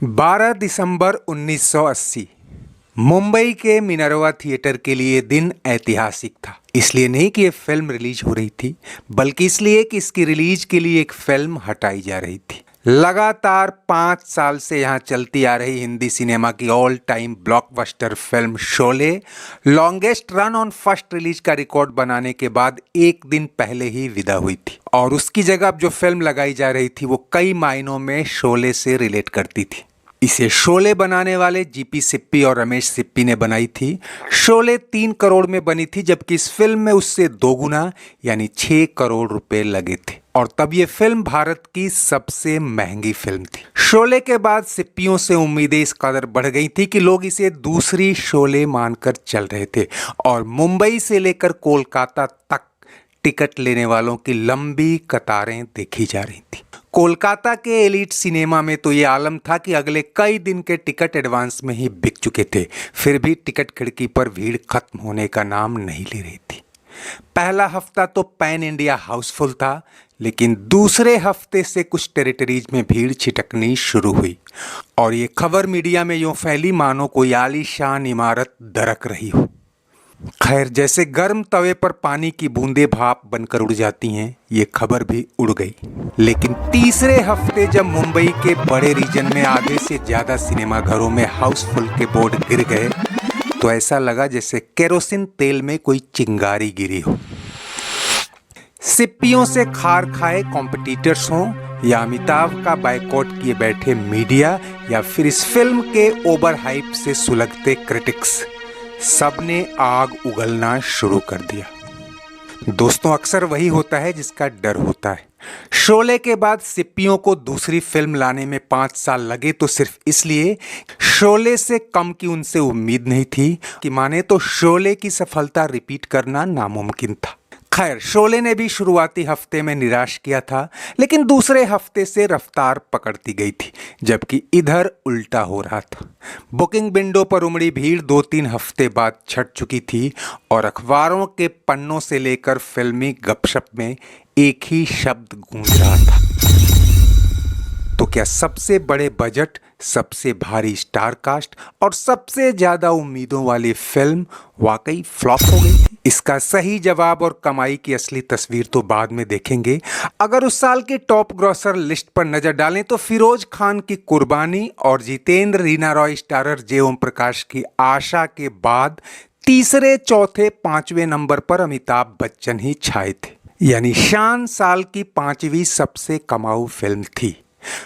12 दिसंबर 1980 मुंबई के Minerva theatre के लिए दिन ऐतिहासिक था। इसलिए नहीं कि ये फिल्म रिलीज हो रही थी, बल्कि इसलिए कि इसकी रिलीज के लिए एक फिल्म हटाई जा रही थी। लगातार 5 साल से यहाँ चलती आ रही हिंदी सिनेमा की all time blockbuster film Sholay longest run on first release का रिकॉर्ड बनाने के बाद एक दिन पहले ही विदा हुई थी, और उसकी जगह अब जो फिल्म लगाई जा रही थी वो कई मायनों में शोले से रिलेट करती थी। इसे शोले बनाने वाले जीपी सिप्पी और रमेश सिप्पी ने बनाई थी। शोले 3 करोड़ में बनी थी, जबकि इस फिल्म में उससे 2 गुना यानी 6 करोड़ रुपए लगे थे, और तब ये फिल्म भारत की सबसे महंगी फिल्म थी। शोले के बाद सिप्पियों से उम्मीदें इस कदर बढ़ गई थी कि लोग इसे दूसरी शोले मानकर चल रहे थे, और मुंबई से लेकर कोलकाता तक टिकट लेने वालों की लंबी कतारें देखी जा रही थी। कोलकाता के एलिट सिनेमा में तो ये आलम था कि अगले कई दिन के टिकट एडवांस में ही बिक चुके थे, फिर भी टिकट खिड़की पर भीड़ खत्म होने का नाम नहीं ले रही थी। पहला हफ्ता तो पैन इंडिया हाउसफुल था, लेकिन दूसरे हफ्ते से कुछ टेरिटरीज में भीड़ छिटकनी शुरू हुई, और ये खबर मीडिया में यूं फैली मानो कोई आलीशान इमारत दरक रही हो। खैर, जैसे गर्म तवे पर पानी की बूंदें भाप बनकर उड़ जाती हैं, ये खबर भी उड़ गई। लेकिन तीसरे हफ्ते जब मुंबई के बड़े रीजन में आधे से ज्यादा सिनेमा घरों में हाउसफुल के बोर्ड गिर गए, तो ऐसा लगा जैसे केरोसिन तेल में कोई चिंगारी गिरी हो। सिप्पियों से खार खाए कॉम्पिटिटर्स हों, या अमिताभ का बायकॉट किए बैठे मीडिया, या फिर इस फिल्म के ओवर हाइप से सुलगते क्रिटिक्स, सबने आग उगलना शुरू कर दिया। दोस्तों, अक्सर वही होता है जिसका डर होता है। शोले के बाद सिप्पियों को दूसरी फिल्म लाने में 5 साल लगे, तो सिर्फ इसलिए शोले से कम की उनसे उम्मीद नहीं थी, कि माने तो शोले की सफलता रिपीट करना नामुमकिन था। खैर, शोले ने भी शुरुआती हफ्ते में निराश किया था, लेकिन दूसरे हफ्ते से रफ्तार पकड़ती गई थी, जबकि इधर उल्टा हो रहा था। बुकिंग विंडो पर उमड़ी भीड़ 2-3 हफ्ते बाद छट चुकी थी, और अखबारों के पन्नों से लेकर फिल्मी गपशप में एक ही शब्द गूंज रहा था। तो क्या सबसे बड़े बजट, सबसे भारी स्टार कास्ट और सबसे ज्यादा उम्मीदों वाली फिल्म वाकई फ्लॉप हो गई? इसका सही जवाब और कमाई की असली तस्वीर तो बाद में देखेंगे। अगर उस साल की टॉप ग्रॉसर लिस्ट पर नजर डालें तो फिरोज खान की कुर्बानी और जितेंद्र, रीना रॉय स्टारर जे ओम प्रकाश की आशा के बाद तीसरे, चौथे, 5वें नंबर पर अमिताभ बच्चन ही छाए थे। यानी शान साल की 5वीं सबसे कमाऊ फिल्म थी।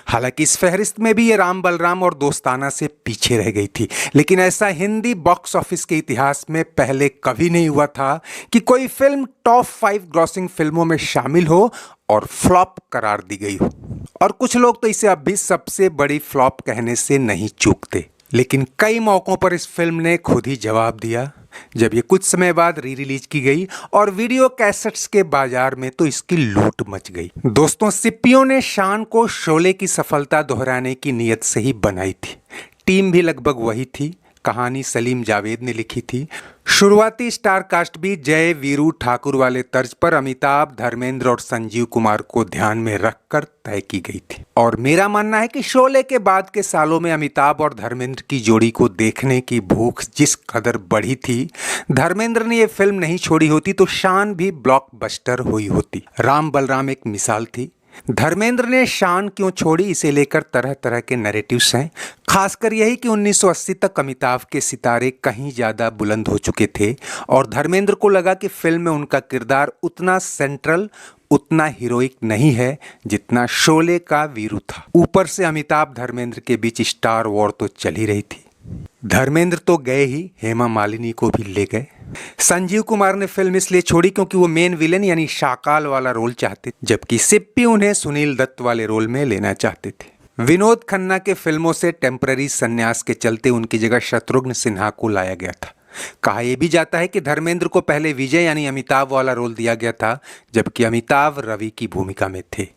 हालांकि इस फहरिस्त में भी ये राम बलराम और दोस्ताना से पीछे रह गई थी, लेकिन ऐसा हिंदी बॉक्स ऑफिस के इतिहास में पहले कभी नहीं हुआ था कि कोई फिल्म टॉप 5 ग्रॉसिंग फिल्मों में शामिल हो और फ्लॉप करार दी गई हो। और कुछ लोग तो इसे अब भी सबसे बड़ी फ्लॉप कहने से नहीं चूकते, लेकिन कई मौकों पर इस फिल्म ने खुद ही जवाब दिया। जब ये कुछ समय बाद री रिलीज की गई और वीडियो कैसेट्स के बाजार में, तो इसकी लूट मच गई। दोस्तों, सिप्पियों ने शान को शोले की सफलता दोहराने की नीयत से ही बनाई थी। टीम भी लगभग वही थी, कहानी सलीम जावेद ने लिखी थी। शुरुआती स्टार कास्ट भी जय वीरू ठाकुर वाले तर्ज पर अमिताभ, धर्मेंद्र और संजीव कुमार को ध्यान में रखकर तय की गई थी। और मेरा मानना है कि शोले के बाद के सालों में अमिताभ और धर्मेंद्र की जोड़ी को देखने की भूख जिस कदर बढ़ी थी, धर्मेंद्र ने ये फिल्म नहीं छोड़ी होती तो शान भी ब्लॉकबस्टर हुई होती। राम बलराम एक मिसाल थी। धर्मेंद्र ने शान क्यों छोड़ी, इसे लेकर तरह तरह के नैरेटिव्स हैं। खासकर यही कि 1980 तक अमिताभ के सितारे कहीं ज़्यादा बुलंद हो चुके थे, और धर्मेंद्र को लगा कि फिल्म में उनका किरदार उतना सेंट्रल, उतना हीरोइक नहीं है जितना शोले का वीरू था। ऊपर से अमिताभ धर्मेंद्र के बीच स्टार वॉर तो चल ही रही थी। धर्मेंद्र तो गए ही, हेमा मालिनी को भी ले गए। संजीव कुमार ने फिल्म इसलिए छोड़ी क्योंकि वो मेन विलेन यानी शाकाल वाला रोल चाहते, जबकि सिप्पी उन्हें सुनील दत्त वाले रोल में लेना चाहते थे। विनोद खन्ना के फिल्मों से टेम्पररी संन्यास के चलते उनकी जगह शत्रुघ्न सिन्हा को लाया गया था। कहा यह भी जाता है कि धर्मेंद्र को पहले विजय यानी अमिताभ वाला रोल दिया गया था, जबकि अमिताभ रवि की भूमिका में थे।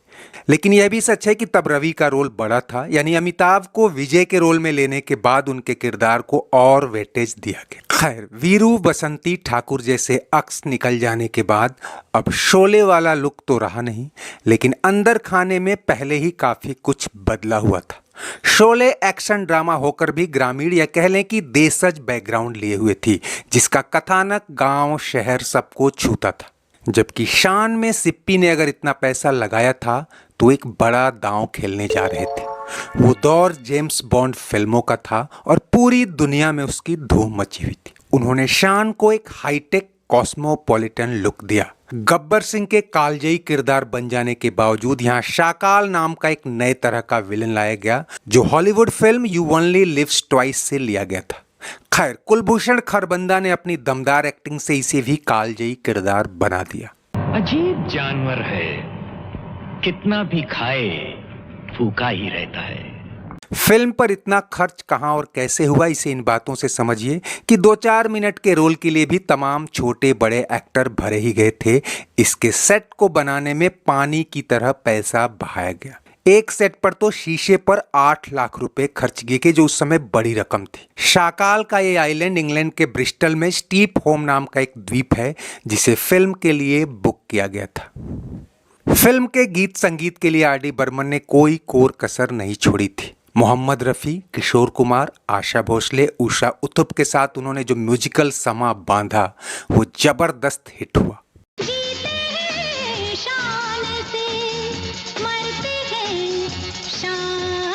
लेकिन यह भी सच है कि तब रवि का रोल बड़ा था, यानी अमिताभ को विजय के रोल में लेने के बाद उनके किरदार को और वेटेज दिया गया। खैर, वीरू बसंती ठाकुर जैसे अक्स निकल जाने के बाद अब शोले वाला लुक तो रहा नहीं, लेकिन अंदर खाने में पहले ही काफी कुछ बदला हुआ था। शोले एक्शन ड्रामा होकर भी ग्रामीण या कह लें कि देशज बैकग्राउंड लिए हुए थी, जिसका कथानक गांव शहर सबको छूता था। जबकि शान में सिप्पी ने अगर इतना पैसा लगाया था तो एक बड़ा दांव खेलने जा रहे थे। वो दौर जेम्स बॉन्ड फिल्मों का था और पूरी दुनिया में उसकी धूम मची हुई थी। उन्होंने शान को एक हाईटेक कॉस्मोपॉलिटन लुक दिया। गब्बर सिंह के कालजयी किरदार बन जाने के बावजूद यहाँ शाकाल नाम का एक नए तरह का विलन लाया गया, जो Hollywood film you only lives twice से लिया गया था। खैर, कुलभूषण खरबंदा ने अपनी दमदार एक्टिंग से इसे भी कालजयी किरदार बना दिया। अजीब जानवर है, कितना भी खाए फूका ही रहता है। फिल्म पर इतना खर्च कहां और कैसे हुआ, इसे इन बातों से समझिए कि 2-4 मिनट के रोल के लिए भी तमाम छोटे बड़े एक्टर भरे ही गए थे। इसके सेट को बनाने में पानी की तरह पैसा बहाया गया। एक सेट पर तो शीशे पर 8 लाख रुपए खर्च किए गए, जो उस समय बड़ी रकम थी। शाकाल का ये आइलैंड इंग्लैंड के ब्रिस्टल में स्टीप होम नाम का एक द्वीप है, जिसे फिल्म के लिए बुक किया गया था। फिल्म के गीत संगीत के लिए आर.डी. बर्मन ने कोई कोर कसर नहीं छोड़ी थी। मोहम्मद रफ़ी, किशोर कुमार, आशा भोसले, उषा उत्थुप के साथ उन्होंने जो म्यूजिकल समा बांधा, वो जबरदस्त हिट हुआ।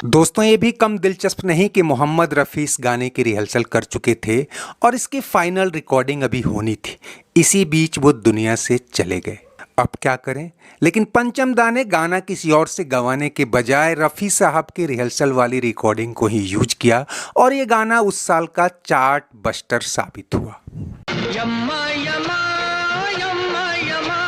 दोस्तों, ये भी कम दिलचस्प नहीं कि मोहम्मद रफ़ी इस गाने की रिहर्सल कर चुके थे और इसकी फाइनल रिकॉर्डिंग अभी होनी थी। इसी बीच वो दुनिया से चले गए। अब क्या करें, लेकिन पंचम दा ने गाना किसी और से गवाने के बजाय रफ़ी साहब की रिहर्सल वाली रिकॉर्डिंग को ही यूज किया और ये गाना उस साल का चार्ट बस्टर साबित हुआ। यम्मा यम्मा यम्मा यम्मा,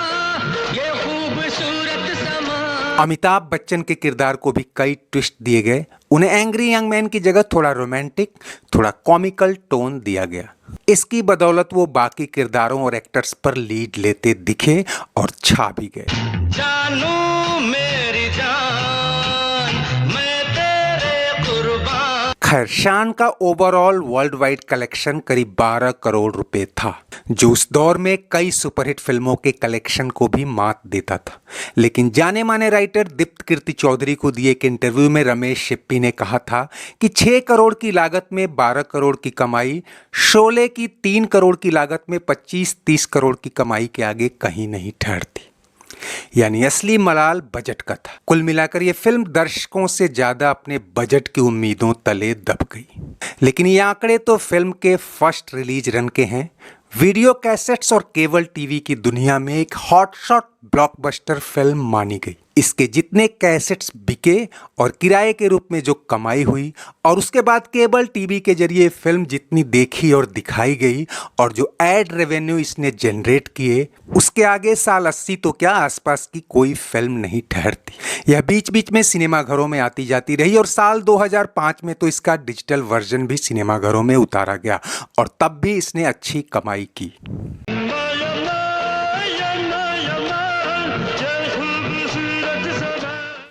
ये खूबसूरत समा। अमिताभ बच्चन के किरदार को भी कई ट्विस्ट दिए गए। उन्हें एंग्री यंग मैन की जगह थोड़ा रोमांटिक, थोड़ा कॉमिकल टोन दिया गया। इसकी बदौलत वो बाकी किरदारों और एक्टर्स पर लीड लेते दिखे और छा भी गए। जानू मेरी जान, मैं तेरे कुर्बान। खैर, शान का ओवरऑल वर्ल्ड वाइड कलेक्शन करीब 12 करोड़ रुपए था, जो उस दौर में कई सुपरहिट फिल्मों के कलेक्शन को भी मात देता था। लेकिन जाने माने राइटर दीप्त कीर्ति चौधरी को दिए एक इंटरव्यू में रमेश शिप्पी ने कहा था कि 6 करोड़ की लागत में 12 करोड़ की कमाई शोले की 3 करोड़ की लागत में 25-30 करोड़ की कमाई के आगे कहीं नहीं ठहरती। यानी असली मलाल बजट का था। कुल मिलाकर ये फिल्म दर्शकों से ज्यादा अपने बजट की उम्मीदों तले दब गई। लेकिन ये आंकड़े तो फिल्म के फर्स्ट रिलीज रन के हैं। वीडियो कैसेट्स और केबल टीवी की दुनिया में एक हॉटशॉट ब्लॉकबस्टर फिल्म मानी गई। इसके जितने कैसेट्स बिके और किराए के रूप में जो कमाई हुई, और उसके बाद केबल टीवी के जरिए फिल्म जितनी देखी और दिखाई गई, और जो एड रेवेन्यू इसने जनरेट किए, उसके आगे साल 80 तो क्या आसपास की कोई फिल्म नहीं ठहरती। यह बीच बीच में सिनेमाघरों में आती जाती रही और साल 2005 में तो इसका डिजिटल वर्जन भी सिनेमाघरों में उतारा गया और तब भी इसने अच्छी कमाई की।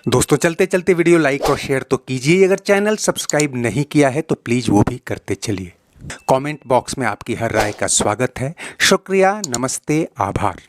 दोस्तों, चलते चलते वीडियो लाइक और शेयर तो कीजिए। अगर चैनल सब्सक्राइब नहीं किया है तो प्लीज वो भी करते चलिए। कमेंट बॉक्स में आपकी हर राय का स्वागत है। शुक्रिया, नमस्ते, आभार।